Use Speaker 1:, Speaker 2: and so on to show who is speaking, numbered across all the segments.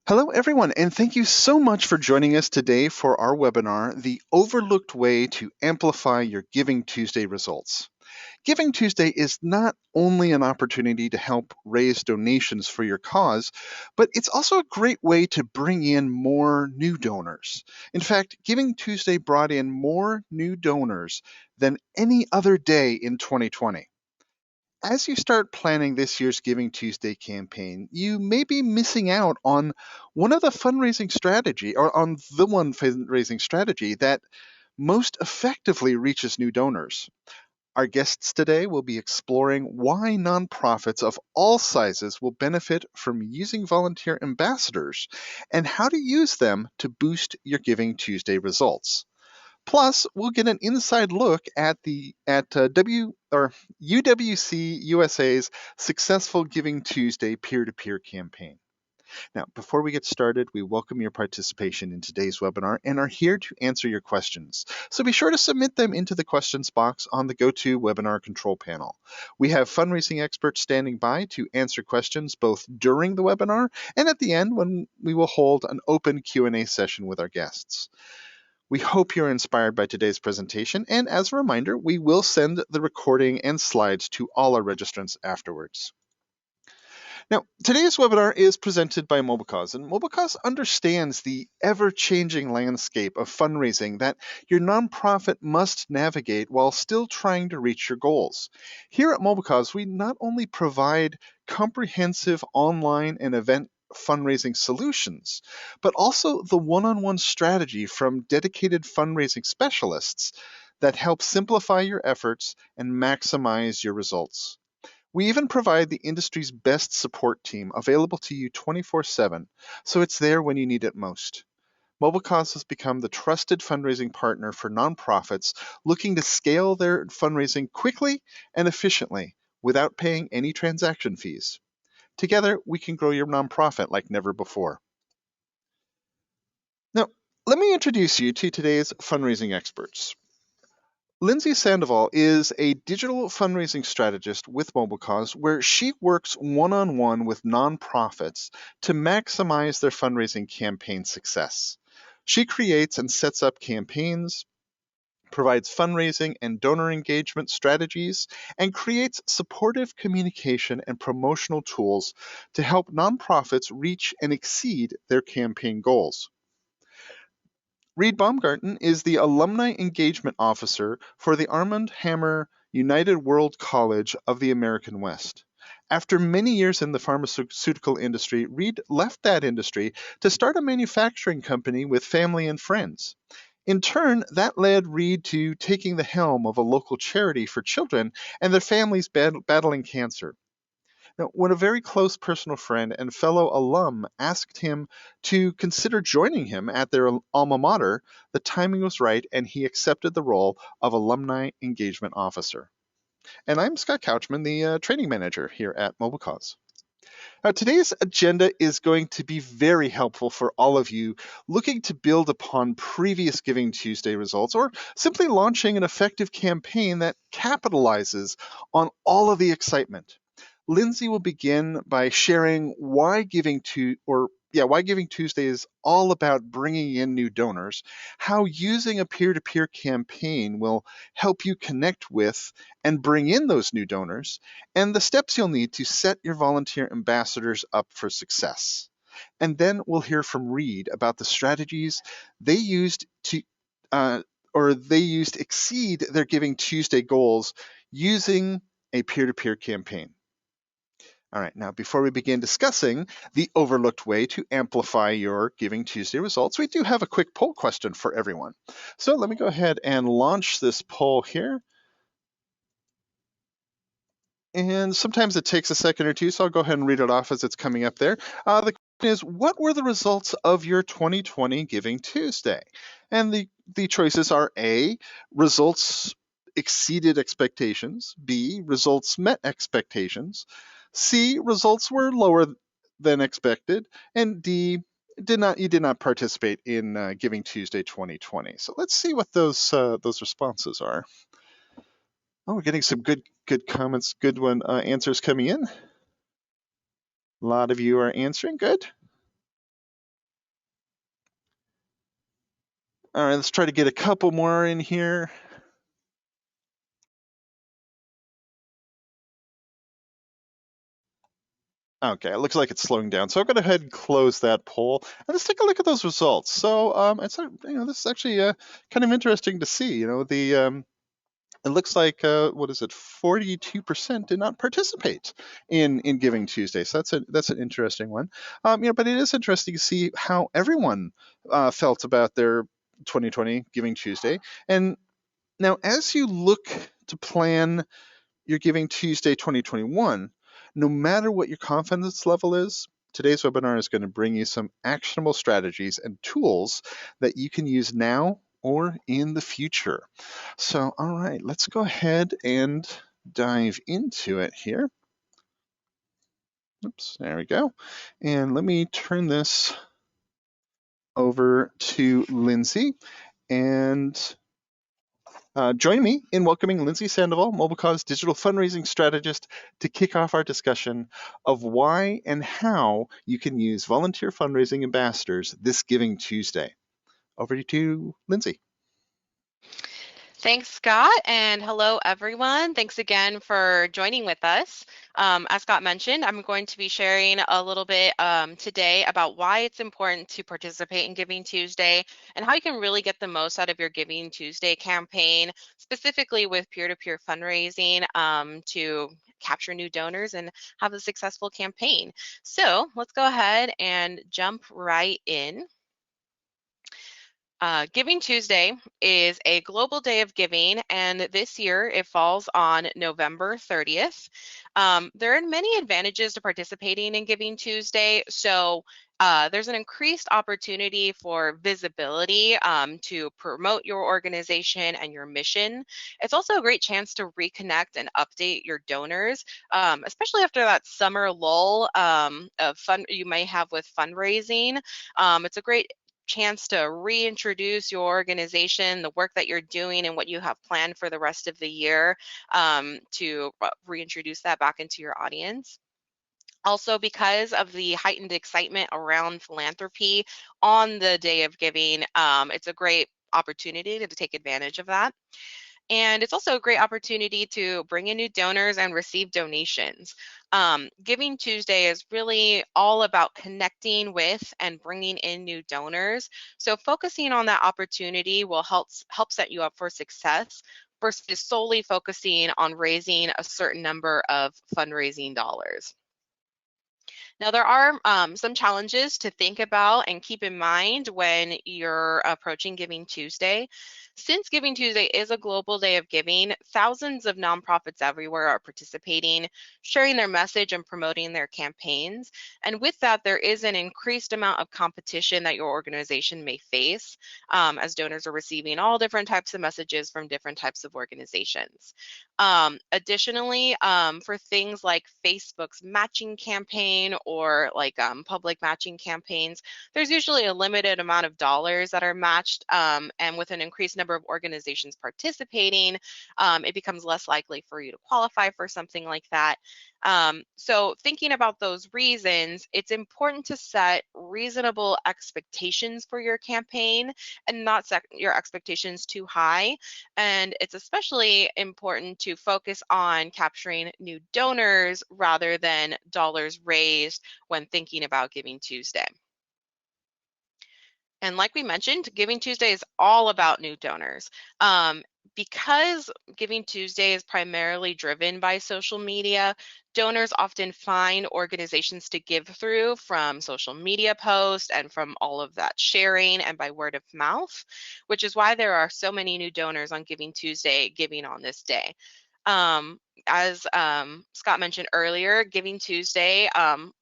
Speaker 1: Hello, everyone, and thank you so much for joining us today for our webinar, The Overlooked Way to Amplify Your Giving Tuesday Results. Giving Tuesday is not only an opportunity to help raise donations for your cause, but it's also a great way to bring in more new donors. In fact, Giving Tuesday brought in more new donors than any other day in 2020. As you start planning this year's Giving Tuesday campaign, you may be missing out on one of the fundraising strategy or on the one fundraising strategy that most effectively reaches new donors. Our guests today will be exploring why nonprofits of all sizes will benefit from using volunteer ambassadors and how to use them to boost your Giving Tuesday results. Plus, we'll get an inside look at UWC-USA's successful Giving Tuesday peer-to-peer campaign. Now, before we get started, we welcome your participation in today's webinar and are here to answer your questions. So be sure to submit them into the questions box on the GoToWebinar control panel. We have fundraising experts standing by to answer questions both during the webinar and at the end when we will hold an open Q&A session with our guests. We hope you're inspired by today's presentation, and as a reminder, we will send the recording and slides to all our registrants afterwards. Now, today's webinar is presented by MobileCause, and MobileCause understands the ever-changing landscape of fundraising that your nonprofit must navigate while still trying to reach your goals. Here at MobileCause, we not only provide comprehensive online and event fundraising solutions, but also the one-on-one strategy from dedicated fundraising specialists that help simplify your efforts and maximize your results. We even provide the industry's best support team available to you 24/7, so it's there when you need it most. MobileCause has become the trusted fundraising partner for nonprofits looking to scale their fundraising quickly and efficiently without paying any transaction fees. Together, we can grow your nonprofit like never before. Now, let me introduce you to today's fundraising experts. Lindsay Sandoval is a digital fundraising strategist with MobileCause, where she works one-on-one with nonprofits to maximize their fundraising campaign success. She creates and sets up campaigns, provides fundraising and donor engagement strategies, and creates supportive communication and promotional tools to help nonprofits reach and exceed their campaign goals. Reed Baumgarten is the Alumni Engagement Officer for the Armand Hammer United World College of the American West. After many years in the pharmaceutical industry, Reed left that industry to start a manufacturing company with family and friends. In turn, that led Reed to taking the helm of a local charity for children and their families battling cancer. Now, when a very close personal friend and fellow alum asked him to consider joining him at their alma mater, the timing was right and he accepted the role of Alumni Engagement Officer. And I'm Scott Couchman, the training manager here at MobileCause. Now, today's agenda is going to be very helpful for all of you looking to build upon previous Giving Tuesday results or simply launching an effective campaign that capitalizes on all of the excitement. Lindsay will begin by sharing why Giving Tuesday is all about bringing in new donors, how using a peer-to-peer campaign will help you connect with and bring in those new donors, and the steps you'll need to set your volunteer ambassadors up for success. And then we'll hear from Reed about the strategies they used to exceed their Giving Tuesday goals using a peer-to-peer campaign. All right, now before we begin discussing the overlooked way to amplify your Giving Tuesday results, we do have a quick poll question for everyone. So let me go ahead and launch this poll here. And sometimes it takes a second or two, so I'll go ahead and read it off as it's coming up there. The question is, what were the results of your 2020 Giving Tuesday? And the choices are A, results exceeded expectations, B, results met expectations, C, results were lower than expected, and D, you did not participate in Giving Tuesday 2020. So let's see what those responses are. Oh, we're getting some good comments, answers coming in. A lot of you are answering. Good. All right, let's try to get a couple more in here. Okay, it looks like it's slowing down. So I'm going to go ahead and close that poll, and let's take a look at those results. So this is actually kind of interesting to see. It looks like what is it? 42% did not participate in Giving Tuesday. So that's an interesting one. But it is interesting to see how everyone felt about their 2020 Giving Tuesday. And now, as you look to plan your Giving Tuesday 2021, no matter what your confidence level is, today's webinar is going to bring you some actionable strategies and tools that you can use now or in the future. So, all right, let's go ahead and dive into it here. Oops, there we go. And let me turn this over to Lindsay. And join me in welcoming Lindsay Sandoval, MobileCause digital fundraising strategist, to kick off our discussion of why and how you can use volunteer fundraising ambassadors this Giving Tuesday. Over to you, Lindsay.
Speaker 2: Thanks, Scott, and hello, everyone. Thanks again for joining with us. As Scott mentioned, I'm going to be sharing a little bit today about why it's important to participate in Giving Tuesday and how you can really get the most out of your Giving Tuesday campaign, specifically with peer-to-peer fundraising to capture new donors and have a successful campaign. So let's go ahead and jump right in. Giving Tuesday is a global day of giving, and this year it falls on November 30th. There are many advantages to participating in Giving Tuesday. So there's an increased opportunity for visibility to promote your organization and your mission. It's also a great chance to reconnect and update your donors, especially after that summer lull of fun you may have with fundraising. It's a great chance to reintroduce your organization, the work that you're doing, and what you have planned for the rest of the year to reintroduce that back into your audience. Also, because of the heightened excitement around philanthropy on the day of giving, it's a great opportunity to take advantage of that. And it's also a great opportunity to bring in new donors and receive donations. Giving Tuesday is really all about connecting with and bringing in new donors. So focusing on that opportunity will help set you up for success versus solely focusing on raising a certain number of fundraising dollars. Now, there are some challenges to think about and keep in mind when you're approaching Giving Tuesday. Since Giving Tuesday is a global day of giving, thousands of nonprofits everywhere are participating, sharing their message and promoting their campaigns. And with that, there is an increased amount of competition that your organization may face as donors are receiving all different types of messages from different types of organizations. Additionally, for things like Facebook's matching campaign or like public matching campaigns, there's usually a limited amount of dollars that are matched, and with an increased number of organizations participating, it becomes less likely for you to qualify for something like that. So thinking about those reasons, it's important to set reasonable expectations for your campaign and not set your expectations too high. And it's especially important to focus on capturing new donors rather than dollars raised when thinking about Giving Tuesday. And like we mentioned, Giving Tuesday is all about new donors. Because Giving Tuesday is primarily driven by social media, donors often find organizations to give through from social media posts and from all of that sharing and by word of mouth, which is why there are so many new donors on Giving Tuesday giving on this day. As Scott mentioned earlier, Giving Tuesday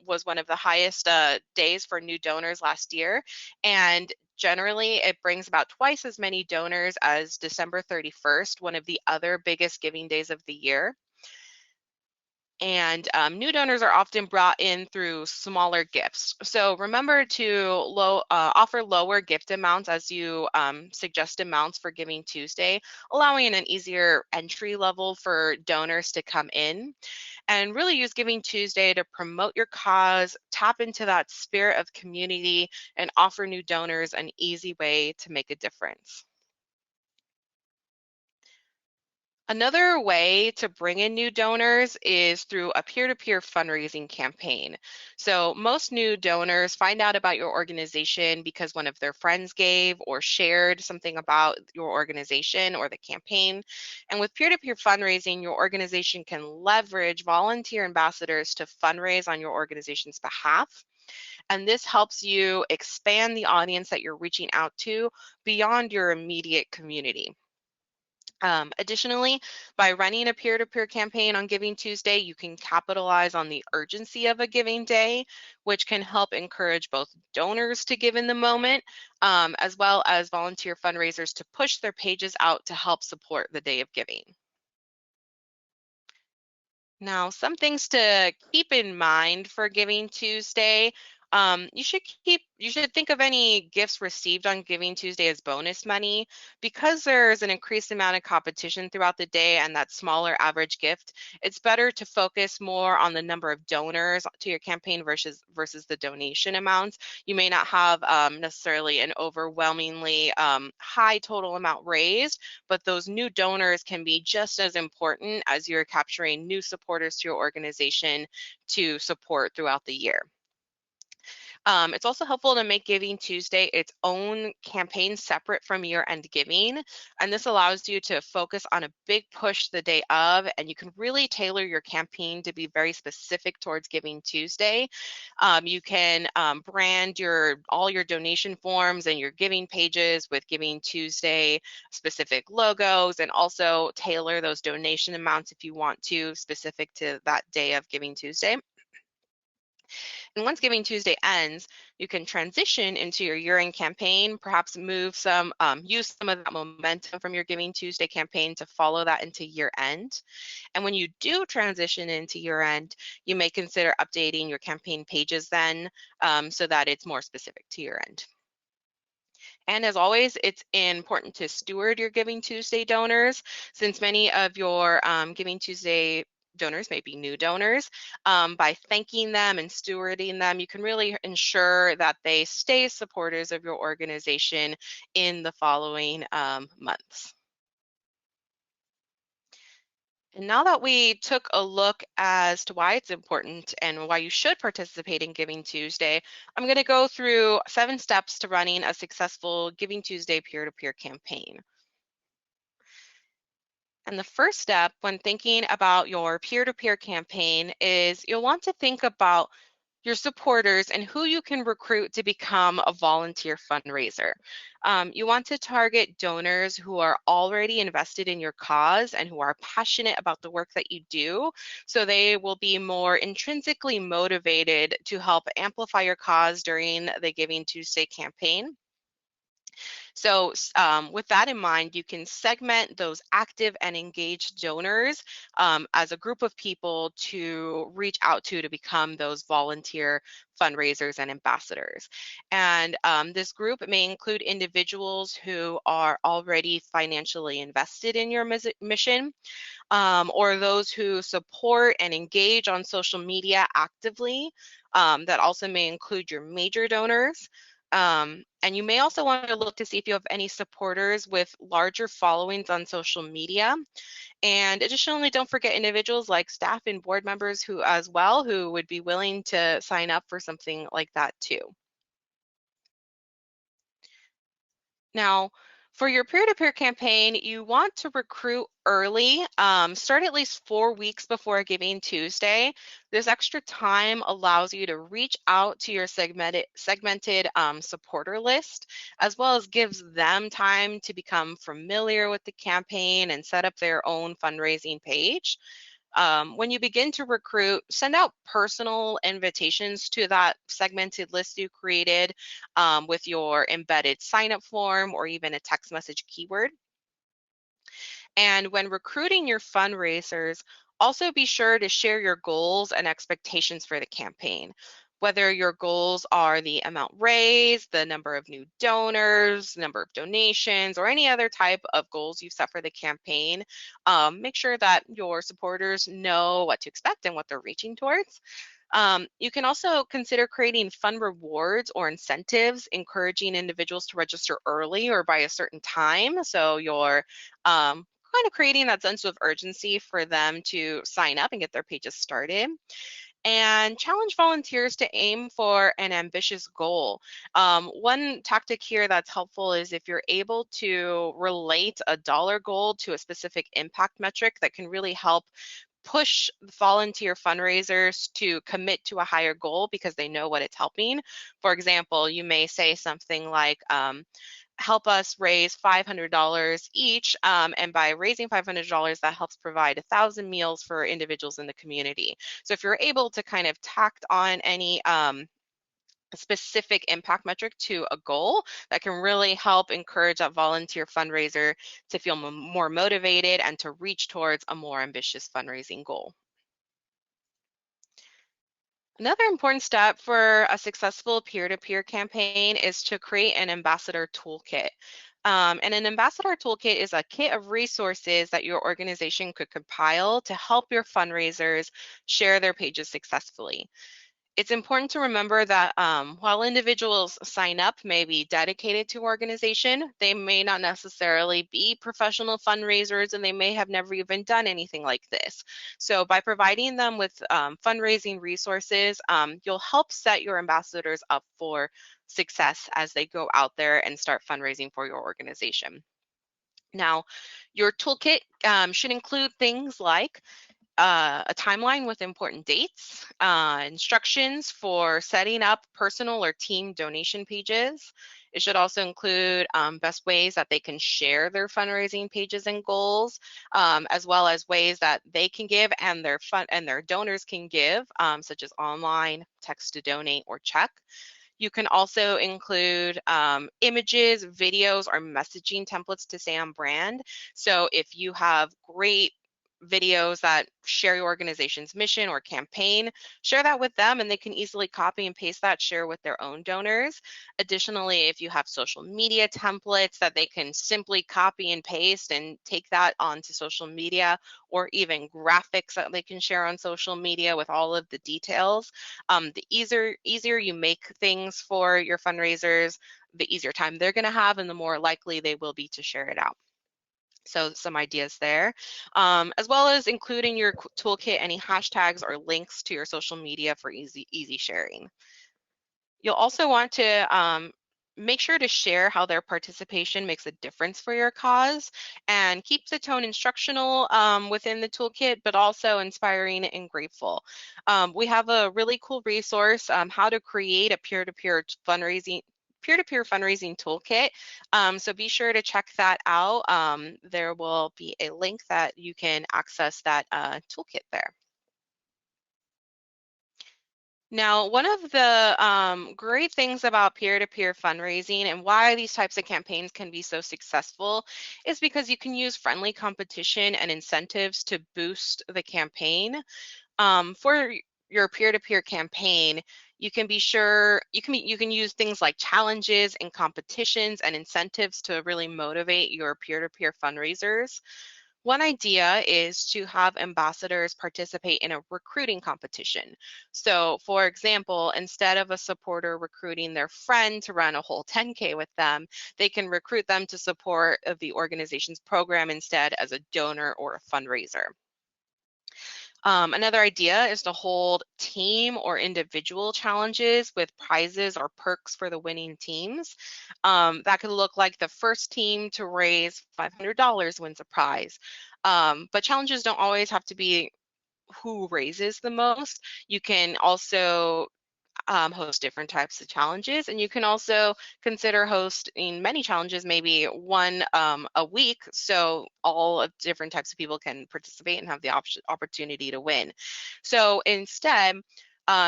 Speaker 2: was one of the highest days for new donors last year, and generally it brings about twice as many donors as December 31st, one of the other biggest giving days of the year. And new donors are often brought in through smaller gifts. So remember to offer lower gift amounts as you suggest amounts for Giving Tuesday, allowing an easier entry level for donors to come in. and really use Giving Tuesday to promote your cause, tap into that spirit of community, and offer new donors an easy way to make a difference. Another way to bring in new donors is through a peer-to-peer fundraising campaign. So most new donors find out about your organization because one of their friends gave or shared something about your organization or the campaign. And with peer-to-peer fundraising, your organization can leverage volunteer ambassadors to fundraise on your organization's behalf. And this helps you expand the audience that you're reaching out to beyond your immediate community. Additionally, by running a peer-to-peer campaign on Giving Tuesday, you can capitalize on the urgency of a giving day, which can help encourage both donors to give in the moment, as well as volunteer fundraisers to push their pages out to help support the day of giving. Now, some things to keep in mind for Giving Tuesday. You should think of any gifts received on Giving Tuesday as bonus money. Because there's an increased amount of competition throughout the day and that smaller average gift, it's better to focus more on the number of donors to your campaign versus the donation amounts. You may not have necessarily an overwhelmingly high total amount raised, but those new donors can be just as important as you're capturing new supporters to your organization to support throughout the year. It's also helpful to make Giving Tuesday its own campaign separate from year-end giving, and this allows you to focus on a big push the day of, and you can really tailor your campaign to be very specific towards Giving Tuesday. You can brand all your donation forms and your giving pages with Giving Tuesday specific logos, and also tailor those donation amounts if you want to, specific to that day of Giving Tuesday. And once Giving Tuesday ends, you can transition into your year-end campaign, perhaps use some of that momentum from your Giving Tuesday campaign to follow that into year-end. And when you do transition into year-end, you may consider updating your campaign pages then so that it's more specific to year-end. And as always, it's important to steward your Giving Tuesday donors, since many of your Giving Tuesday donors may be new donors. By thanking them and stewarding them, you can really ensure that they stay supporters of your organization in the following months. And now that we took a look as to why it's important and why you should participate in Giving Tuesday, I'm going to go through 7 steps to running a successful Giving Tuesday peer-to-peer campaign. And the first step when thinking about your peer-to-peer campaign is you'll want to think about your supporters and who you can recruit to become a volunteer fundraiser. You want to target donors who are already invested in your cause and who are passionate about the work that you do, so they will be more intrinsically motivated to help amplify your cause during the Giving Tuesday campaign. So with that in mind, you can segment those active and engaged donors as a group of people to reach out to become those volunteer fundraisers and ambassadors. And this group may include individuals who are already financially invested in your mission, or those who support and engage on social media actively. That also may include your major donors. And you may also want to look to see if you have any supporters with larger followings on social media. And additionally, don't forget individuals like staff and board members who would be willing to sign up for something like that too. Now, for your peer-to-peer campaign, you want to recruit early. Start at least 4 weeks before Giving Tuesday. This extra time allows you to reach out to your segmented supporter list, as well as gives them time to become familiar with the campaign and set up their own fundraising page. When you begin to recruit, send out personal invitations to that segmented list you created with your embedded sign-up form or even a text message keyword. And when recruiting your fundraisers, also be sure to share your goals and expectations for the campaign. Whether your goals are the amount raised, the number of new donors, number of donations, or any other type of goals you've set for the campaign, make sure that your supporters know what to expect and what they're reaching towards. You can also consider creating fun rewards or incentives, encouraging individuals to register early or by a certain time. So you're kind of creating that sense of urgency for them to sign up and get their pages started. And challenge volunteers to aim for an ambitious goal. One tactic here that's helpful is if you're able to relate a dollar goal to a specific impact metric that can really help push volunteer fundraisers to commit to a higher goal because they know what it's helping. For example, you may say something like, help us raise $500 each, and by raising $500, that helps provide 1,000 meals for individuals in the community. So if you're able to kind of tacked on any specific impact metric to a goal, that can really help encourage that volunteer fundraiser to feel more motivated and to reach towards a more ambitious fundraising goal. Another important step for a successful peer-to-peer campaign is to create an ambassador toolkit. And an ambassador toolkit is a kit of resources that your organization could compile to help your fundraisers share their pages successfully. It's important to remember that while individuals sign up may be dedicated to organization, they may not necessarily be professional fundraisers and they may have never even done anything like this. So by providing them with fundraising resources, you'll help set your ambassadors up for success as they go out there and start fundraising for your organization. Now, your toolkit should include things like a timeline with important dates, instructions for setting up personal or team donation pages. It should also include best ways that they can share their fundraising pages and goals, as well as ways that they can give and their donors can give, such as online, text to donate, or check. You can also include images, videos, or messaging templates to stay on brand. So if you have great videos that share your organization's mission or campaign, share that with them and they can easily copy and paste that, share with their own donors. Additionally, if you have social media templates that they can simply copy and paste and take that onto social media, or even graphics that they can share on social media with all of the details, the easier you make things for your fundraisers, the easier time they're going to have and the more likely they will be to share it out. So some ideas there, as well as including your toolkit any hashtags or links to your social media for easy sharing. You'll also want to make sure to share how their participation makes a difference for your cause, and keep the tone instructional within the toolkit, but also inspiring and grateful. We have a really cool resource, how to create a peer-to-peer fundraising toolkit. So be sure to check that out. There will be a link that you can access that toolkit there. Now, one of the great things about peer-to-peer fundraising and why these types of campaigns can be so successful is because you can use friendly competition and incentives to boost the campaign. For your peer-to-peer campaign, you can be sure you can use things like challenges and competitions and incentives to really motivate your peer-to-peer fundraisers. One idea is to have ambassadors participate in a recruiting competition. So, for example, instead of a supporter recruiting their friend to run a whole 10K with them, they can recruit them to support the organization's program instead as a donor or a fundraiser. Another idea is to hold team or individual challenges with prizes or perks for the winning teams. That could look like the first team to raise $500 wins a prize. But challenges don't always have to be who raises the most. You can also host different types of challenges, and you can also consider hosting many challenges, maybe one a week, so all of different types of people can participate and have the opportunity to win. So instead,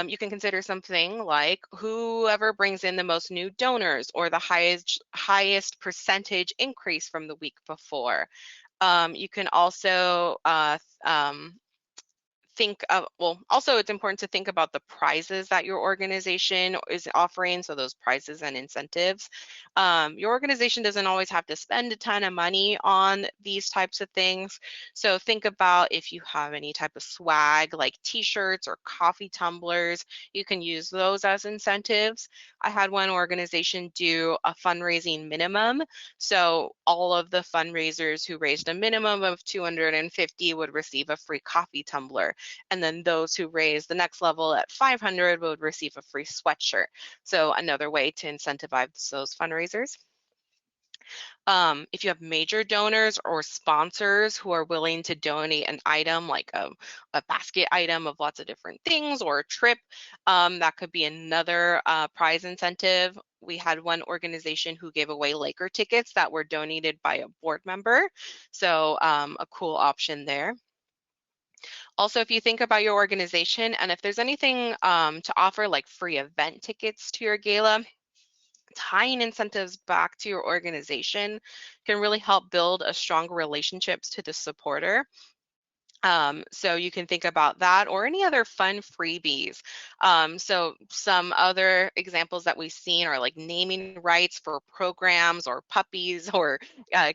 Speaker 2: you can consider something like whoever brings in the most new donors or the highest percentage increase from the week before. You can also also it's important to think about the prizes that your organization is offering, so those prizes and incentives. Your organization doesn't always have to spend a ton of money on these types of things, so think about if you have any type of swag like t-shirts or coffee tumblers, you can use those as incentives. I had one organization do a fundraising minimum, so all of the fundraisers who raised a minimum of 250 would receive a free coffee tumbler. And then those who raised the next level at 500 would receive a free sweatshirt. So another way to incentivize those fundraisers. If you have major donors or sponsors who are willing to donate an item like a basket item of lots of different things or a trip, that could be another prize incentive. We had one organization who gave away Laker tickets that were donated by a board member. So a cool option there. Also, if you think about your organization and if there's anything to offer like free event tickets to your gala, tying incentives back to your organization can really help build a stronger relationships to the supporter. So you can think about that or any other fun freebies. So some other examples that we've seen are like naming rights for programs or puppies or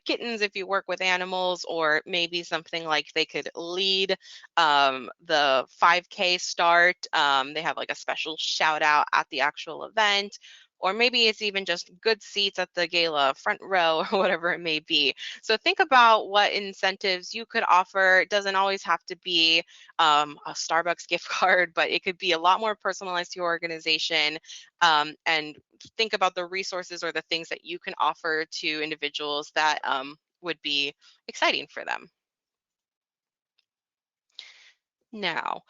Speaker 2: kittens if you work with animals, or maybe something like they could lead the 5K start. They have like a special shout out at the actual event. Or maybe it's even just good seats at the gala, front row, or whatever it may be. So think about what incentives you could offer. It doesn't always have to be a Starbucks gift card, but it could be a lot more personalized to your organization. And think about the resources or the things that you can offer to individuals that would be exciting for them. Now,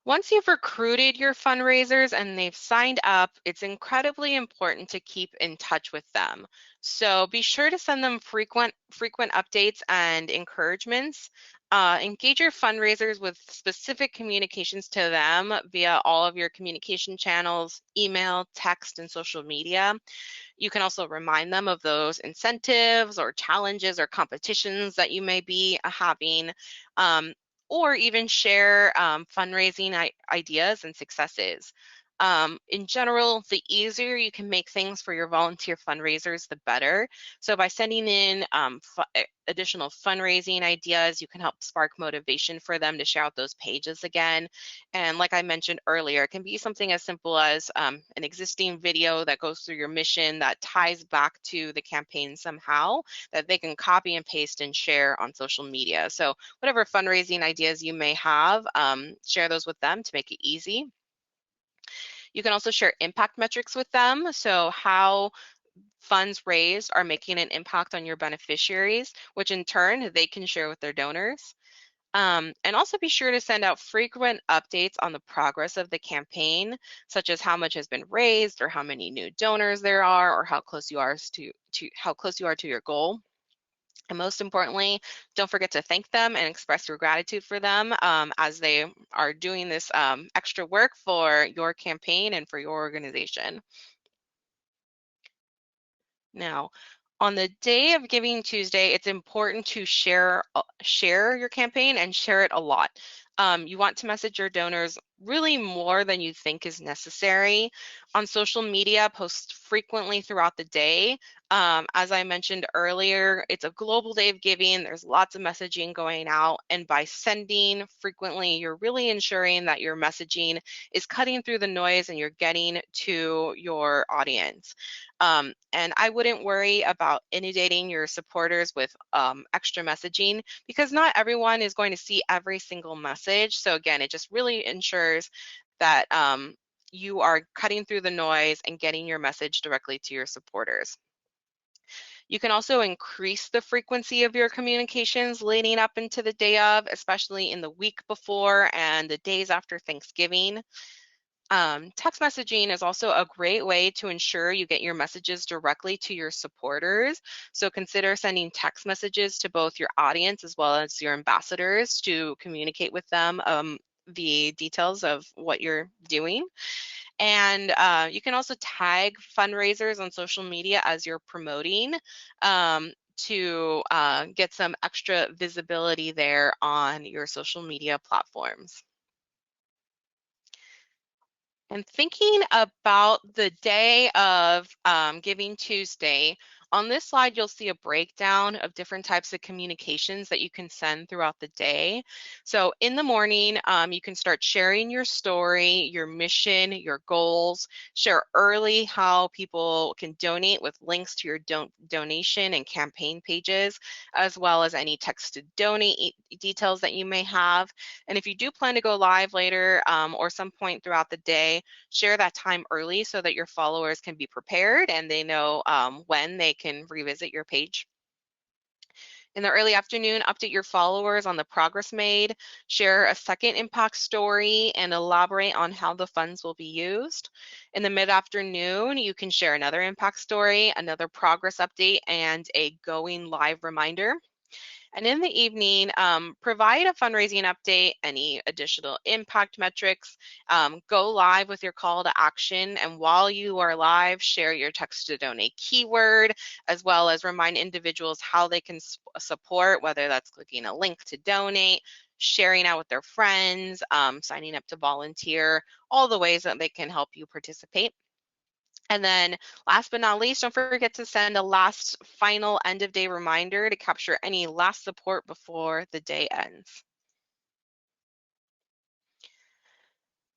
Speaker 2: once you've recruited your fundraisers and they've signed up, it's incredibly important to keep in touch with them. So be sure to send them frequent updates and encouragements. Engage your fundraisers with specific communications to them via all of your communication channels, email, text, and social media. You can also remind them of those incentives or challenges or competitions that you may be having, um, or even share fundraising ideas and successes. In general, the easier you can make things for your volunteer fundraisers, the better. So by sending in additional fundraising ideas, you can help spark motivation for them to share out those pages again. And like I mentioned earlier, it can be something as simple as an existing video that goes through your mission that ties back to the campaign somehow that they can copy and paste and share on social media. So whatever fundraising ideas you may have, share those with them to make it easy. You can also share impact metrics with them. So how funds raised are making an impact on your beneficiaries, which in turn they can share with their donors. And also be sure to send out frequent updates on the progress of the campaign, such as how much has been raised or how many new donors there are or how close you are to your goal. And most importantly, don't forget to thank them and express your gratitude for them as they are doing this extra work for your campaign and for your organization. Now, on the day of Giving Tuesday, it's important to share your campaign and share it a lot. You want to message your donors really more than you think is necessary. On social media, post frequently throughout the day. As I mentioned earlier, it's a global day of giving. There's lots of messaging going out, and by sending frequently, you're really ensuring that your messaging is cutting through the noise and you're getting to your audience. And I wouldn't worry about inundating your supporters with extra messaging because not everyone is going to see every single message. So again, it just really ensures that you are cutting through the noise and getting your message directly to your supporters. You can also increase the frequency of your communications leading up into the day of, especially in the week before and the days after Thanksgiving. Text messaging is also a great way to ensure you get your messages directly to your supporters. So consider sending text messages to both your audience as well as your ambassadors to communicate with them the details of what you're doing. And you can also tag fundraisers on social media as you're promoting to get some extra visibility there on your social media platforms. And thinking about the day of Giving Tuesday, on this slide, you'll see a breakdown of different types of communications that you can send throughout the day. So in the morning, you can start sharing your story, your mission, your goals, share early how people can donate with links to your donation and campaign pages, as well as any text to donate details that you may have. And if you do plan to go live later or some point throughout the day, share that time early so that your followers can be prepared and they know when they can revisit your page. In the early afternoon, update your followers on the progress made, share a second impact story, and elaborate on how the funds will be used. In the mid-afternoon, you can share another impact story, another progress update, and a going live reminder. And in the evening, provide a fundraising update, any additional impact metrics, go live with your call to action. And while you are live, share your text to donate keyword, as well as remind individuals how they can support, whether that's clicking a link to donate, sharing out with their friends, signing up to volunteer, all the ways that they can help you participate. And then last but not least, don't forget to send a last final end of day reminder to capture any last support before the day ends.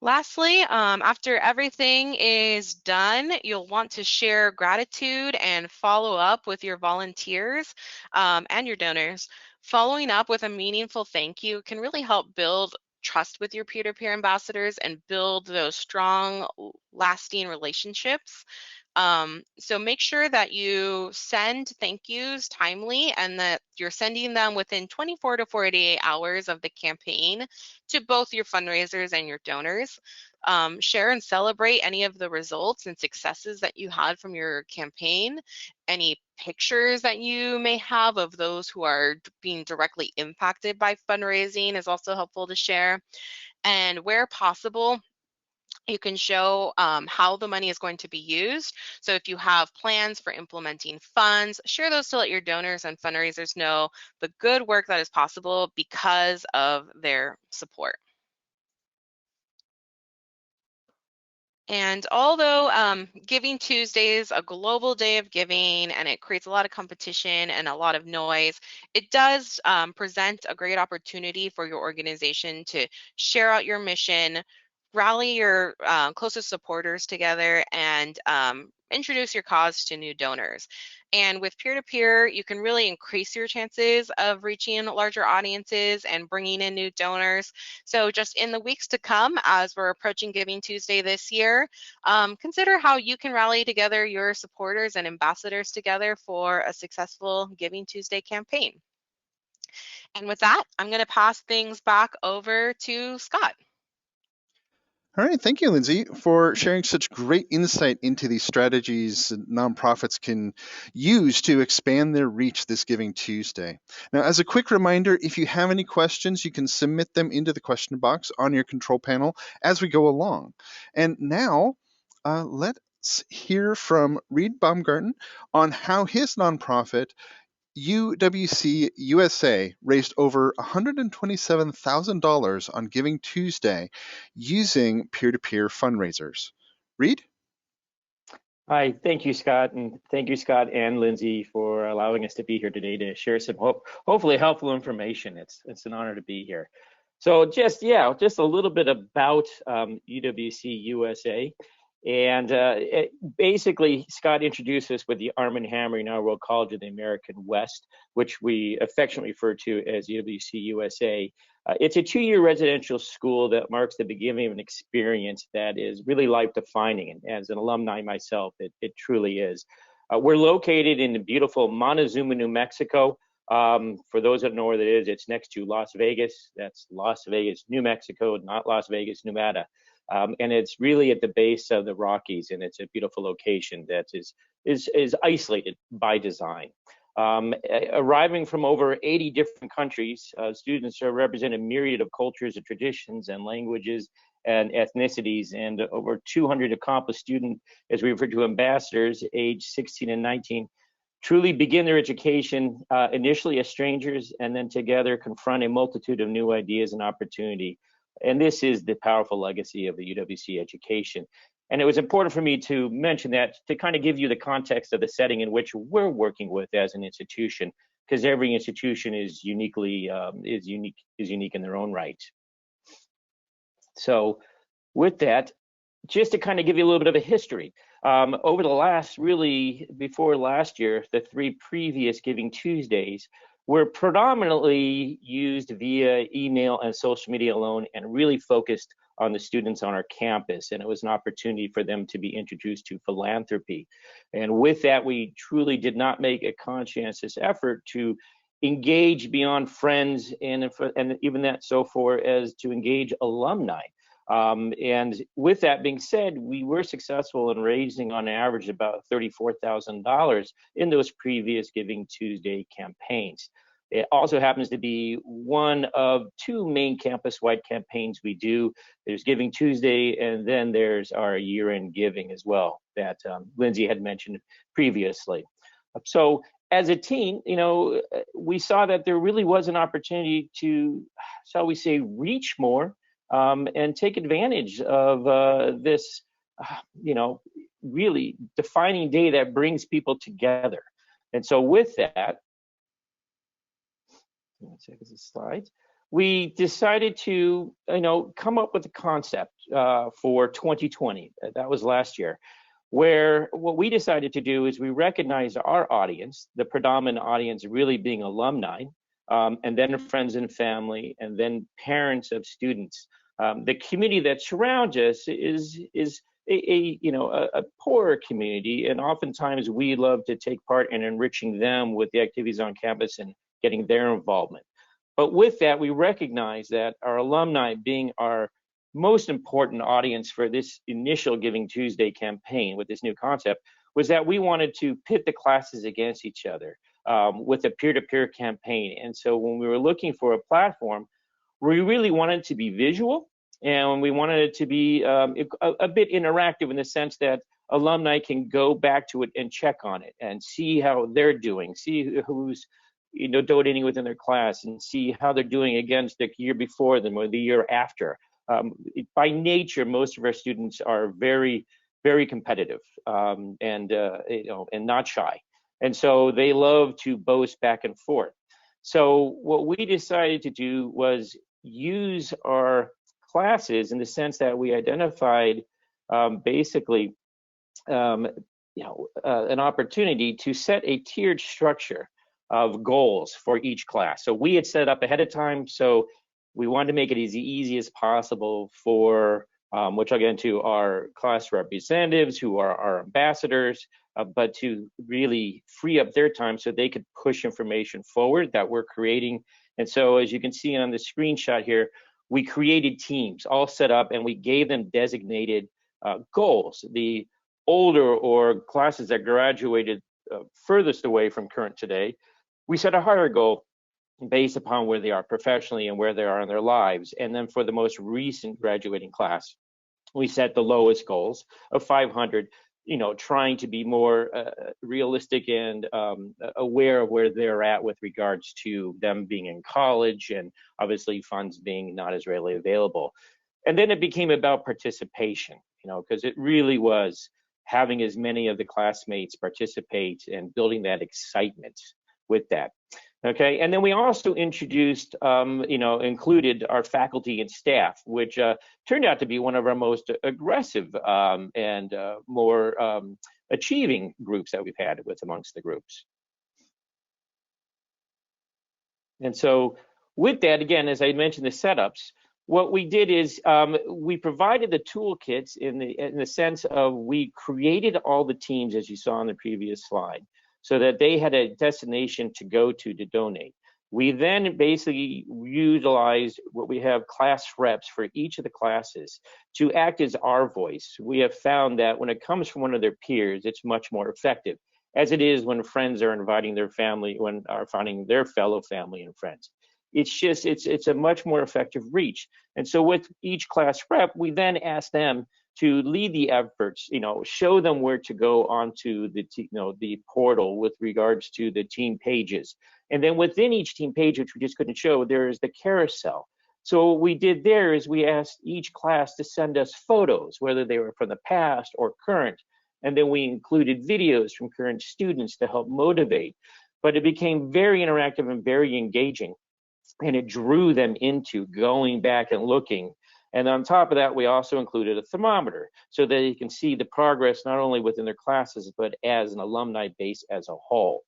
Speaker 2: Lastly, after everything is done, you'll want to share gratitude and follow up with your volunteers and your donors. Following up with a meaningful thank you can really help build trust with your peer-to-peer ambassadors and build those strong, lasting relationships. So make sure that you send thank yous timely and that you're sending them within 24 to 48 hours of the campaign to both your fundraisers and your donors. Share and celebrate any of the results and successes that you had from your campaign. Any pictures that you may have of those who are being directly impacted by fundraising is also helpful to share. And where possible, you can show how the money is going to be used. So if you have plans for implementing funds, share those to let your donors and fundraisers know the good work that is possible because of their support. And although Giving Tuesday is a global day of giving and it creates a lot of competition and a lot of noise, it does present a great opportunity for your organization to share out your mission, rally your closest supporters together, and introduce your cause to new donors. And with peer-to-peer, you can really increase your chances of reaching larger audiences and bringing in new donors. So just in the weeks to come, as we're approaching Giving Tuesday this year, consider how you can rally together your supporters and ambassadors together for a successful Giving Tuesday campaign. And with that, I'm going to pass things back over to Scott.
Speaker 1: All right, thank you, Lindsay, for sharing such great insight into these strategies nonprofits can use to expand their reach this Giving Tuesday. Now, as a quick reminder, if you have any questions, you can submit them into the question box on your control panel as we go along. And now, let's hear from Reed Baumgarten on how his nonprofit UWC-USA raised over $127,000 on Giving Tuesday using peer-to-peer fundraisers. Reed?
Speaker 3: Hi, thank you, Scott, and thank you, Scott and Lindsay, for allowing us to be here today to share some hopefully helpful information. It's an honor to be here. So just a little bit about UWC-USA. And basically, Scott introduced us with the Arm & Hammer in our World College of the American West, which we affectionately refer to as UWC-USA. It's a 2-year residential school that marks the beginning of an experience that is really life-defining. And as an alumni myself, it truly is. We're located in the beautiful Montezuma, New Mexico. For those that know where that is, it's next to Las Vegas. That's Las Vegas, New Mexico, not Las Vegas, Nevada. And it's really at the base of the Rockies, and it's a beautiful location that is isolated by design. Arriving from over 80 different countries, students are represent a myriad of cultures and traditions and languages and ethnicities, and over 200 accomplished students, as we refer to ambassadors, age 16 and 19, truly begin their education initially as strangers and then together confront a multitude of new ideas and opportunity And this is the powerful legacy of the UWC education. And it was important for me to mention that to kind of give you the context of the setting in which we're working with as an institution, because every institution is unique in their own right. So with that, just to kind of give you a little bit of a history, over the last, really before last year, the 3 previous Giving Tuesdays were predominantly used via email and social media alone, and really focused on the students on our campus. And it was an opportunity for them to be introduced to philanthropy. And with that, we truly did not make a conscientious effort to engage beyond friends, and even that so far as to engage alumni. And with that being said, we were successful in raising on average about $34,000 in those previous Giving Tuesday campaigns. It also happens to be one of 2 main campus-wide campaigns we do. There's Giving Tuesday, and then there's our year-end giving as well that Lindsay had mentioned previously. So as a team, we saw that there really was an opportunity to, shall we say, reach more and take advantage of this, really defining day that brings people together. And so with that, let's check the slides. We decided to, come up with a concept for 2020. That was last year, where what we decided to do is we recognized our audience, the predominant audience really being alumni, and then friends and family, and then parents of students. The community that surrounds us is a poorer community, and oftentimes we love to take part in enriching them with the activities on campus and getting their involvement. But with that, we recognize that our alumni being our most important audience for this initial Giving Tuesday campaign with this new concept was that we wanted to pit the classes against each other with a peer-to-peer campaign. And so when we were looking for a platform, we really wanted it to be visual, and we wanted it to be a bit interactive in the sense that alumni can go back to it and check on it and see how they're doing, see who's donating within their class, and see how they're doing against the year before them or the year after. By nature, most of our students are very, very competitive and not shy, and so they love to boast back and forth. So what we decided to do was use our classes in the sense that we identified basically an opportunity to set a tiered structure of goals for each class. So we had set up ahead of time, so we wanted to make it as easy as possible for, which I'll get into, our class representatives who are our ambassadors, but to really free up their time so they could push information forward that we're creating. And so as you can see on the screenshot here, we created teams all set up, and we gave them designated goals. The older or classes that graduated furthest away from current today, we set a higher goal based upon where they are professionally and where they are in their lives. And then for the most recent graduating class, we set the lowest goals of 500, trying to be more realistic and aware of where they're at with regards to them being in college, and obviously funds being not as readily available. And then it became about participation, because it really was having as many of the classmates participate and building that excitement with that. Okay, and then we also introduced, included our faculty and staff, which turned out to be one of our most aggressive and more achieving groups that we've had with amongst the groups. And so with that, again, as I mentioned, the setups, what we did is we provided the toolkits in the sense of we created all the teams, as you saw on the previous slide, so that they had a destination to go to donate. We then basically utilized what we have class reps for each of the classes to act as our voice. We have found that when it comes from one of their peers, it's much more effective, as it is when friends are inviting their family, when are finding their fellow family and friends. It's a much more effective reach. And so with each class rep, we then ask them to lead the efforts, show them where to go onto the portal with regards to the team pages. And then within each team page, which we just couldn't show, there is the carousel So what we did there is we asked each class to send us photos, whether they were from the past or current, and then we included videos from current students to help motivate. But it became very interactive and very engaging, and it drew them into going back and looking. And on top of that, we also included a thermometer so that you can see the progress not only within their classes, but as an alumni base as a whole.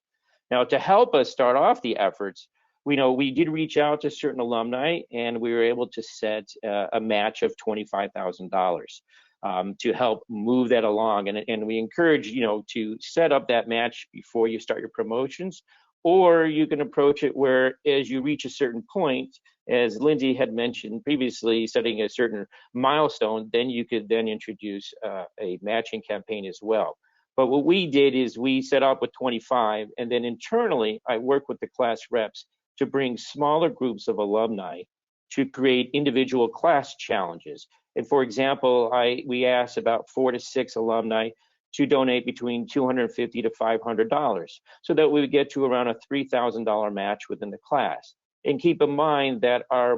Speaker 3: Now, to help us start off the efforts, we did reach out to certain alumni, and we were able to set a match of $25,000 to help move that along. And we encourage, to set up that match before you start your promotions, or you can approach it where as you reach a certain point, as Lindsay had mentioned previously, setting a certain milestone, then you could then introduce a matching campaign as well. But what we did is we set up with 25, and then internally, I work with the class reps to bring smaller groups of alumni to create individual class challenges. And for example, we asked about 4 to 6 alumni to donate between $250 to $500 so that we would get to around a $3,000 match within the class. And keep in mind that our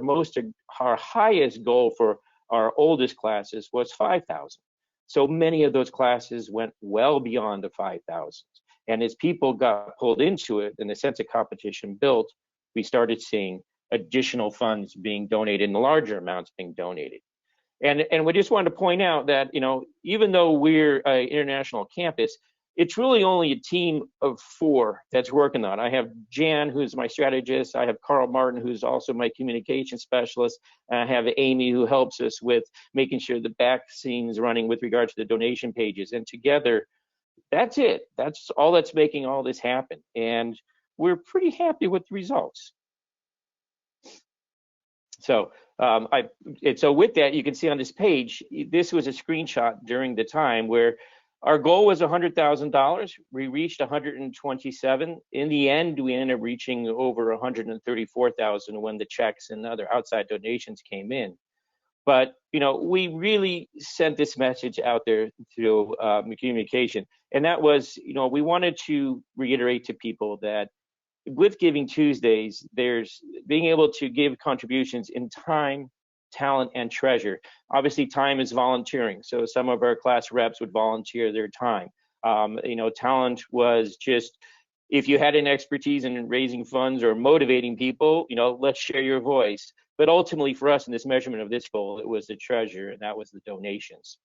Speaker 3: highest goal for our oldest classes was 5,000. So many of those classes went well beyond the 5,000. And as people got pulled into it and the sense of competition built, we started seeing additional funds being donated and larger amounts being donated. And we just wanted to point out that, even though we're an international campus, it's really only a team of 4 that's working on it. I have Jan, who's my strategist. I have Carl Martin, who's also my communication specialist. And I have Amy, who helps us with making sure the back scenes running with regard to the donation pages. And together, that's it. That's all that's making all this happen. And we're pretty happy with the results. So so with that, you can see on this page, this was a screenshot during the time where our goal was $100,000. We reached 127. In the end, we ended up reaching over 134,000 when the checks and other outside donations came in. But we really sent this message out there through communication, and that was, we wanted to reiterate to people that with Giving Tuesdays, there's being able to give contributions in time, talent, and treasure. Obviously, time is volunteering, so some of our class reps would volunteer their time. Talent was just, if you had an expertise in raising funds or motivating people, let's share your voice. But ultimately, for us in this measurement of this goal, it was the treasure, and that was the donations.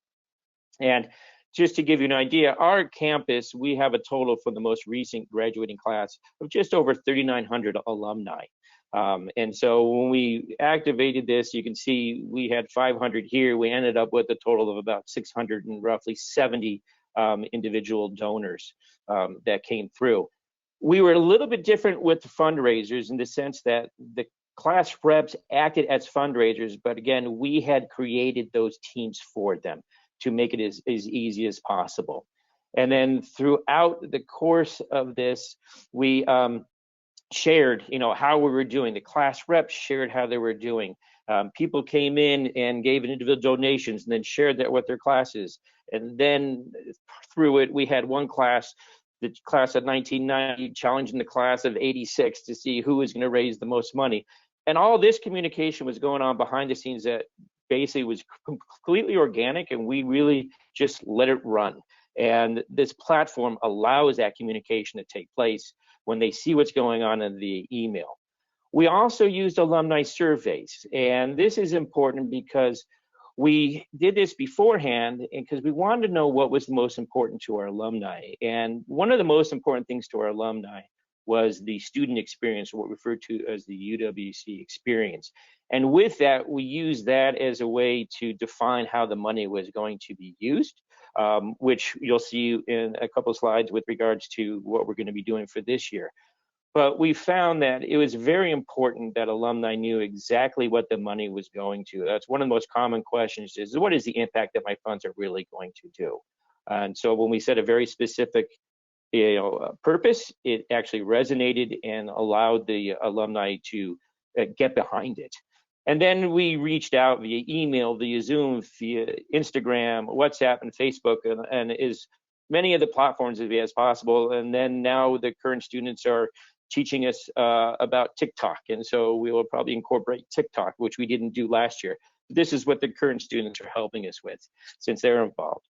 Speaker 3: And just to give you an idea, our campus, we have a total for the most recent graduating class of just over 3,900 alumni. And so when we activated this, you can see we had 500 here. We ended up with a total of about 670 individual donors that came through. We were a little bit different with the fundraisers in the sense that the class reps acted as fundraisers, but again, we had created those teams for them to make it as easy as possible. And then throughout the course of this, we shared, how we were doing. The class reps shared how they were doing. People came in and gave individual donations and then shared that with their classes. And then through it, we had one class, the class of 1990, challenging the class of 86 to see who was going to raise the most money. And all this communication was going on behind the scenes that basically was completely organic, and we really just let it run. And this platform allows that communication to take place when they see what's going on in the email. We also used alumni surveys, and this is important because we did this beforehand and because we wanted to know what was the most important to our alumni. And one of the most important things to our alumni was the student experience, what we refer to as the UWC experience. And with that, we used that as a way to define how the money was going to be used, which you'll see in a couple of slides with regards to what we're going to be doing for this year. But we found that it was very important that alumni knew exactly what the money was going to. That's one of the most common questions is, what is the impact that my funds are really going to do? And so when we set a very specific purpose, it actually resonated and allowed the alumni to get behind it. And then we reached out via email, via Zoom, via Instagram, WhatsApp, and Facebook, and as many of the platforms as possible. And then now the current students are teaching us about TikTok, and so we will probably incorporate TikTok, which we didn't do last year. This is what the current students are helping us with since they're involved.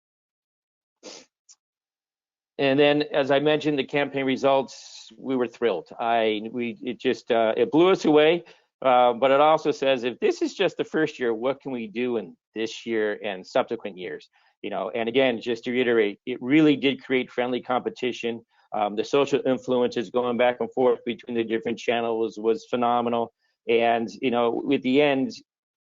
Speaker 3: And then, as I mentioned, the campaign results, we were thrilled. It blew us away. But it also says, if this is just the first year, what can we do in this year and subsequent years? And again, just to reiterate, it really did create friendly competition. The social influences going back and forth between the different channels was phenomenal. And with the end,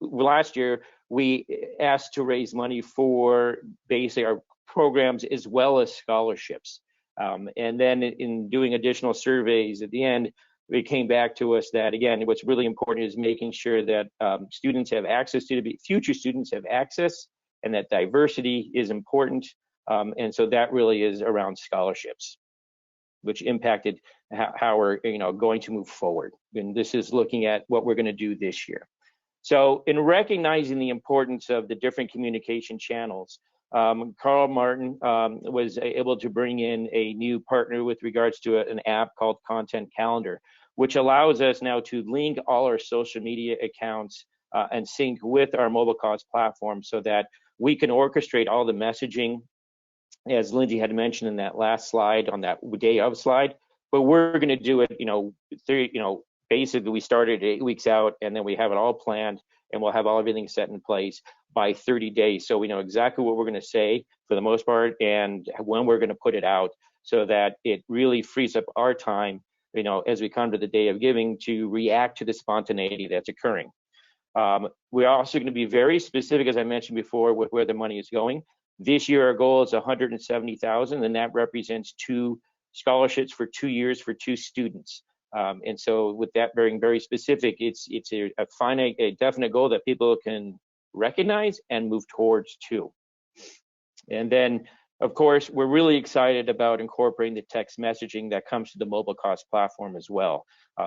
Speaker 3: last year, we asked to raise money for basically our programs as well as scholarships. And then in doing additional surveys at the end, it came back to us that, again, what's really important is making sure that students have access future students have access, and that diversity is important. And so that really is around scholarships, which impacted how we're going to move forward. And this is looking at what we're going to do this year. So in recognizing the importance of the different communication channels, Carl Martin was able to bring in a new partner with regards to an app called Content Calendar, which allows us now to link all our social media accounts and sync with our MobileCause platform so that we can orchestrate all the messaging, as Lindsay had mentioned in that last slide, on that day of slide. But we're going to do it, basically we started 8 weeks out, and then we have it all planned, and we'll have everything set in place by 30 days. So we know exactly what we're going to say for the most part and when we're going to put it out, so that it really frees up our time, as we come to the day of giving, to react to the spontaneity that's occurring. We're also going to be very specific, as I mentioned before, with where the money is going. This year, our goal is $170,000, and that represents 2 scholarships for 2 years for 2 students. And so with that being very specific, it's a definite goal that people can recognize and move towards too. And then, of course, we're really excited about incorporating the text messaging that comes to the MobileCause platform as well,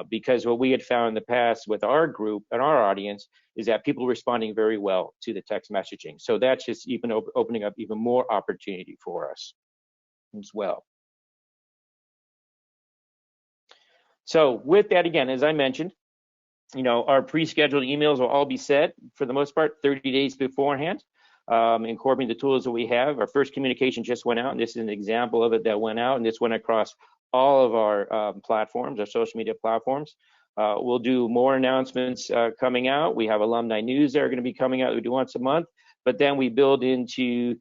Speaker 3: because what we had found in the past with our group and our audience is that people are responding very well to the text messaging. So that's just even opening up even more opportunity for us as well. So with that, again, as I mentioned, our pre-scheduled emails will all be set for the most part 30 days beforehand, incorporating the tools that we have. Our first communication just went out, and this is an example of it that went out, and this went across all of our platforms, our social media platforms. We'll do more announcements coming out. We have alumni news that are going to be coming out. We do once a month, but then we build into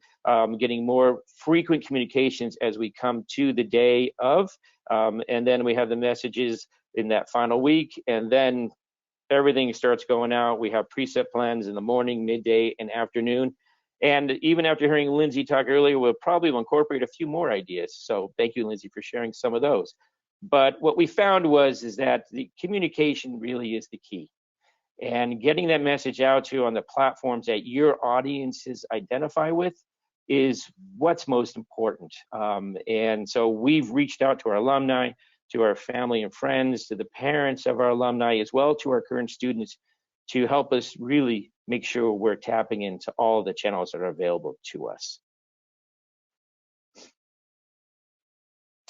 Speaker 3: getting more frequent communications as we come to the day of, and then we have the messages in that final week, and then everything starts going out. We have preset plans in the morning, midday, and afternoon. And even after hearing Lindsay talk earlier, we'll probably incorporate a few more ideas. So thank you, Lindsay, for sharing some of those. But what we found is that the communication really is the key. And getting that message out to on the platforms that your audiences identify with is what's most important. And so we've reached out to our alumni, to our family and friends, to the parents of our alumni, as well to our current students, to help us really make sure we're tapping into all the channels that are available to us.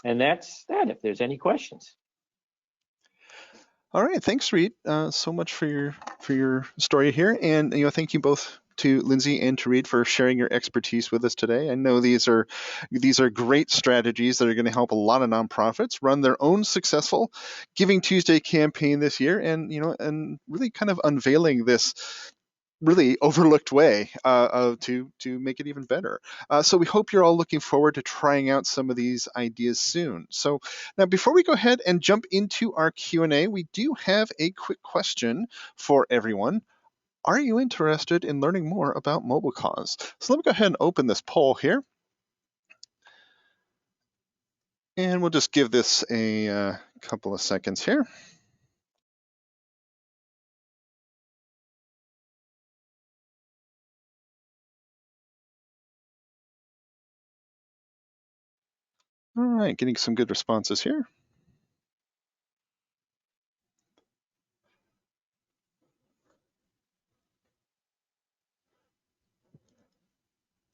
Speaker 3: And that's that, if there's any questions.
Speaker 1: All right, thanks, Reed, so much for your story here, and thank you both to Lindsay and to Reed for sharing your expertise with us today. I know these are great strategies that are going to help a lot of nonprofits run their own successful Giving Tuesday campaign this year, and and really kind of unveiling this really overlooked way to make it even better. So we hope you're all looking forward to trying out some of these ideas soon. So now, before we go ahead and jump into our Q&A, we do have a quick question for everyone. Are you interested in learning more about MobileCause? So let me go ahead and open this poll here. And we'll just give this a couple of seconds here. All right, getting some good responses here.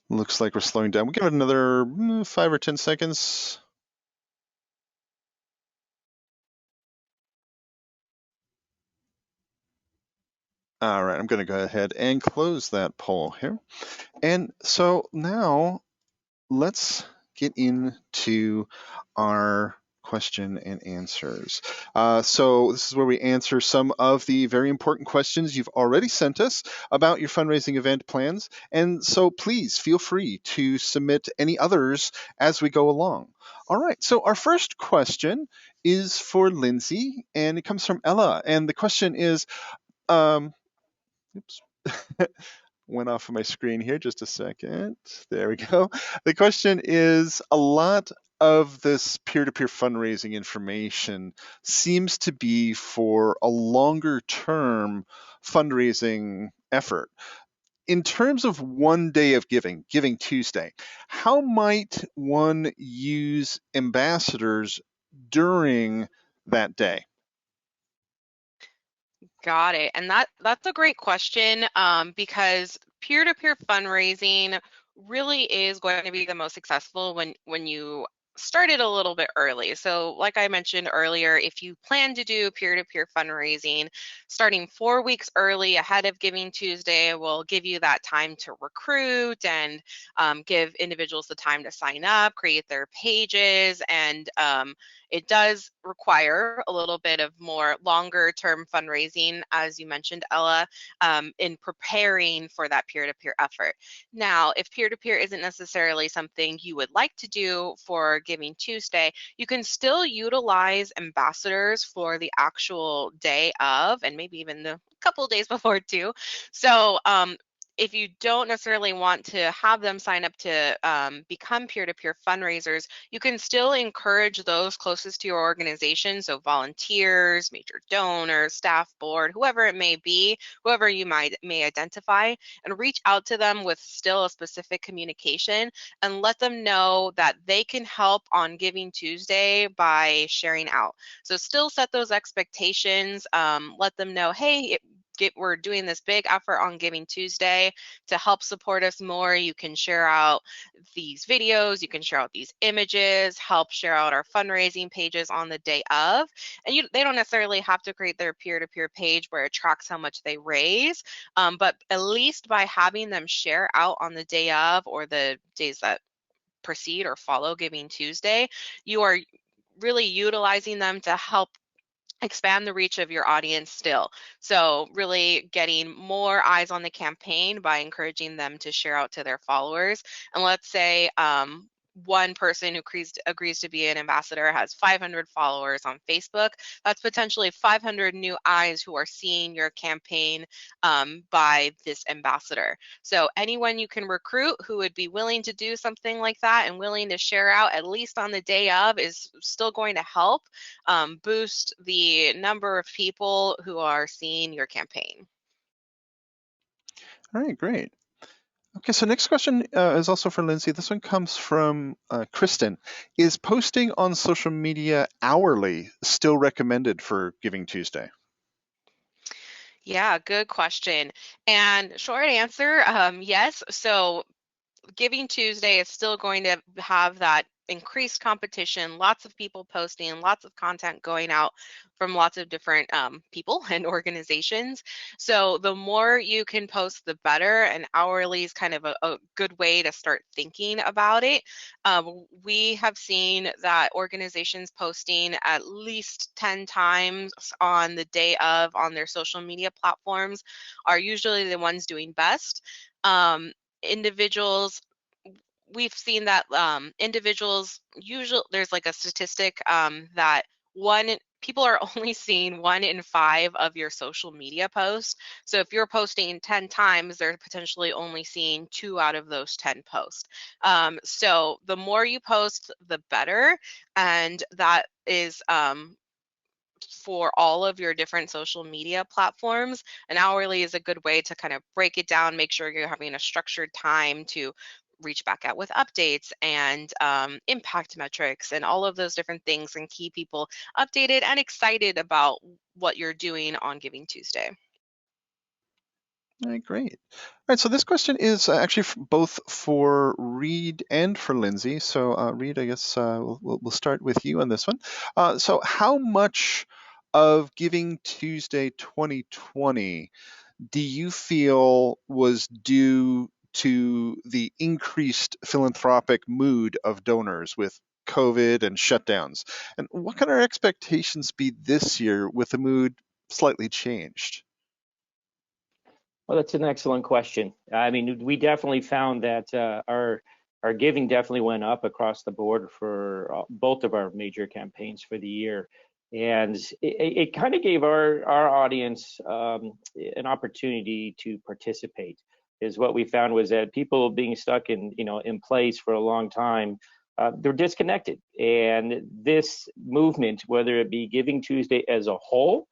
Speaker 1: Looks like we're slowing down. We'll give it another 5 or 10 seconds. All right, I'm going to go ahead and close that poll here. And so now let's get into our question and answers. So this is where we answer some of the very important questions you've already sent us about your fundraising event plans. And so please feel free to submit any others as we go along. All right, so our first question is for Lindsay, and it comes from Ella. And the question is, oops. Went off of my screen here just a second. There we go. The question is, a lot of this peer-to-peer fundraising information seems to be for a longer term fundraising effort. In terms of one day of giving, Giving Tuesday, how might one use ambassadors during that day?
Speaker 2: Got it. And that's a great question, because peer-to-peer fundraising really is going to be the most successful when you start it a little bit early. So like I mentioned earlier, if you plan to do peer-to-peer fundraising, starting 4 weeks early ahead of Giving Tuesday will give you that time to recruit and give individuals the time to sign up, create their pages, and it does require a little bit of more longer term fundraising, as you mentioned, Ella, in preparing for that peer-to-peer effort. Now, if peer-to-peer isn't necessarily something you would like to do for Giving Tuesday, you can still utilize ambassadors for the actual day of, and maybe even the couple days before too. So if you don't necessarily want to have them sign up to become peer-to-peer fundraisers, you can still encourage those closest to your organization, so volunteers, major donors, staff board, whoever it may be, whoever you may identify, and reach out to them with still a specific communication and let them know that they can help on Giving Tuesday by sharing out. So still set those expectations, let them know, hey, we're doing this big effort on Giving Tuesday. To help support us more, you can share out these videos, you can share out these images, help share out our fundraising pages on the day of. And they don't necessarily have to create their peer-to-peer page where it tracks how much they raise, but at least by having them share out on the day of or the days that precede or follow Giving Tuesday, you are really utilizing them to help expand the reach of your audience still. So really getting more eyes on the campaign by encouraging them to share out to their followers. And let's say one person who agrees to be an ambassador has 500 followers on Facebook. That's potentially 500 new eyes who are seeing your campaign by this ambassador. So anyone you can recruit who would be willing to do something like that and willing to share out at least on the day of is still going to help boost the number of people who are seeing your campaign.
Speaker 1: All right, great. Okay, so next question is also for Lindsay. This one comes from Kristen. Is posting on social media hourly still recommended for Giving Tuesday?
Speaker 2: Yeah, good question. And short answer, yes. So Giving Tuesday is still going to have that increased competition, lots of people posting, lots of content going out from lots of different people and organizations. So the more you can post, the better. And hourly is kind of a good way to start thinking about it. We have seen that organizations posting at least 10 times on the day of on their social media platforms are usually the ones doing best. Individuals, we've seen that individuals usually, there's like a statistic that people are only seeing 1 in 5 of your social media posts. So if you're posting 10 times, they're potentially only seeing 2 out of those 10 posts. So the more you post, the better. And that is for all of your different social media platforms. And hourly is a good way to kind of break it down, make sure you're having a structured time to reach back out with updates and impact metrics and all of those different things, and keep people updated and excited about what you're doing on Giving Tuesday.
Speaker 1: All right, great. All right, so this question is actually both for Reed and for Lindsay. So Reed, I guess we'll start with you on this one. So how much of Giving Tuesday 2020 do you feel was due to the increased philanthropic mood of donors with COVID and shutdowns? And what can our expectations be this year with the mood slightly changed?
Speaker 3: Well, that's an excellent question. I mean, we definitely found that our giving definitely went up across the board for both of our major campaigns for the year, and it kind of gave our audience an opportunity to participate. Is what we found was that people being stuck in place for a long time, they're disconnected, and this movement, whether it be Giving Tuesday as a whole,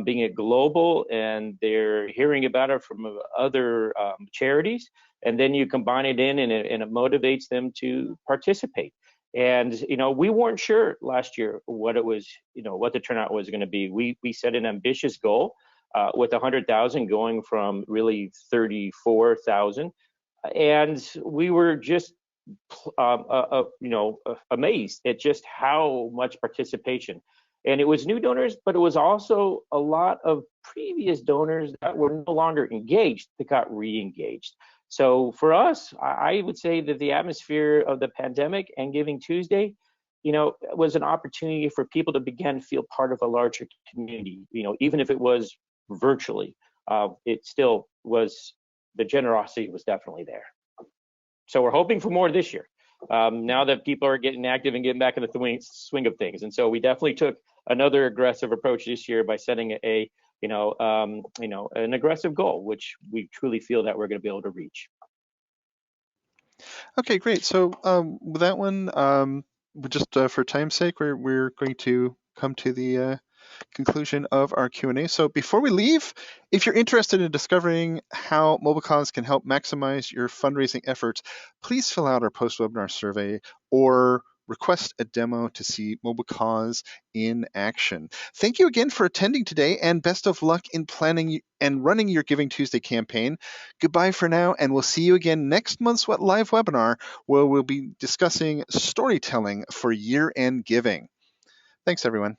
Speaker 3: being it global, and they're hearing about it from other charities, and then you combine it in, and it motivates them to participate. And we weren't sure last year what it was, what the turnout was going to be. We set an ambitious goal with 100,000 going from really 34,000, and we were just amazed at just how much participation. And it was new donors, but it was also a lot of previous donors that were no longer engaged that got re-engaged. So for us, I would say that the atmosphere of the pandemic and Giving Tuesday, was an opportunity for people to begin to feel part of a larger community. Even if it was virtually, it still was, the generosity was definitely there. So we're hoping for more this year. Now that people are getting active and getting back in the swing of things. And so we definitely took another aggressive approach this year by setting an aggressive goal, which we truly feel that we're going to be able to reach.
Speaker 1: Okay, great. So with that one, just for time's sake, we're going to come to the conclusion of our Q&A. So before we leave, if you're interested in discovering how MobileCause can help maximize your fundraising efforts, please fill out our post-webinar survey or request a demo to see MobileCause in action. Thank you again for attending today, and best of luck in planning and running your Giving Tuesday campaign. Goodbye for now, and we'll see you again next month's live webinar, where we'll be discussing storytelling for year-end giving. Thanks, everyone.